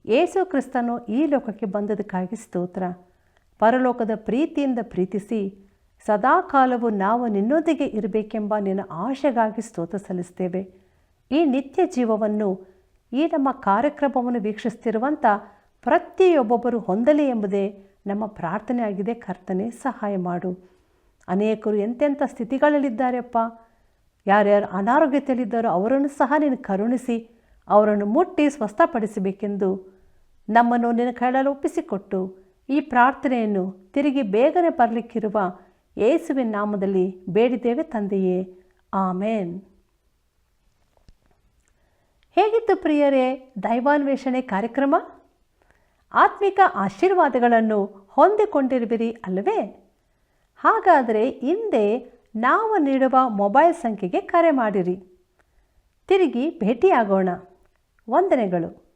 ಯೇಸು ಕ್ರಿಸ್ತನು ಈ ಲೋಕಕ್ಕೆ ಬಂದದಕ್ಕಾಗಿ ಸ್ತೋತ್ರ. ಪರಲೋಕದ ಪ್ರೀತಿಯಿಂದ ಪ್ರೀತಿಸಿ ಸದಾಕಾಲವು ನಾವು ನಿನ್ನೊಂದಿಗೆ ಇರಬೇಕೆಂಬ ನಿನ್ನ ಆಶೆಗಾಗಿ ಸ್ತೋತ್ರ ಸಲ್ಲಿಸ್ತೇವೆ. ಈ ನಿತ್ಯ ಜೀವವನ್ನು ಈ ನಮ್ಮ ಕಾರ್ಯಕ್ರಮವನ್ನು ವೀಕ್ಷಿಸ್ತಿರುವಂಥ ಪ್ರತಿಯೊಬ್ಬೊಬ್ಬರು ಹೊಂದಲಿ ಎಂಬುದೇ ನಮ್ಮ ಪ್ರಾರ್ಥನೆ ಆಗಿದೆ. ಕರ್ತನೆ, ಸಹಾಯ ಮಾಡು. ಅನೇಕರು ಎಂತೆಂಥ ಸ್ಥಿತಿಗಳಲ್ಲಿದ್ದಾರೆಪ್ಪ. ಯಾರ್ಯಾರು ಅನಾರೋಗ್ಯತೆಯಲ್ಲಿದ್ದಾರೋ ಅವರನ್ನು ಸಹ ನೀನು ಕರುಣಿಸಿ ಅವರನ್ನು ಮುಟ್ಟಿ ಸ್ವಸ್ಥಪಡಿಸಬೇಕೆಂದು ನಮ್ಮನ್ನು ನಿನ್ನ ಕೈಯಲ್ಲಿ ಒಪ್ಪಿಸಿಕೊಟ್ಟು ಈ ಪ್ರಾರ್ಥನೆಯನ್ನು ತಿರುಗಿ ಬೇಗನೆ ಬರಲಿಕ್ಕಿರುವ ಯೇಸುವಿನ ನಾಮದಲ್ಲಿ ಬೇಡಿದ್ದೇವೆ ತಂದೆಯೇ, ಆಮೇನ್. ಹೇಗಿತ್ತು ಪ್ರಿಯರೇ ದೈವಾನ್ವೇಷಣೆ ಕಾರ್ಯಕ್ರಮ? ಆತ್ಮಿಕ ಆಶೀರ್ವಾದಗಳನ್ನು ಹೊಂದಿಕೊಂಡಿರುವಿರಿ ಅಲ್ಲವೇ? ಹಾಗಾದರೆ ಹಿಂದೆ ನಾವು ನೀಡುವ ಮೊಬೈಲ್ ಸಂಖ್ಯೆಗೆ ಕರೆ ಮಾಡಿರಿ. ತಿರುಗಿ ಭೇಟಿಯಾಗೋಣ. ವಂದನೆಗಳು.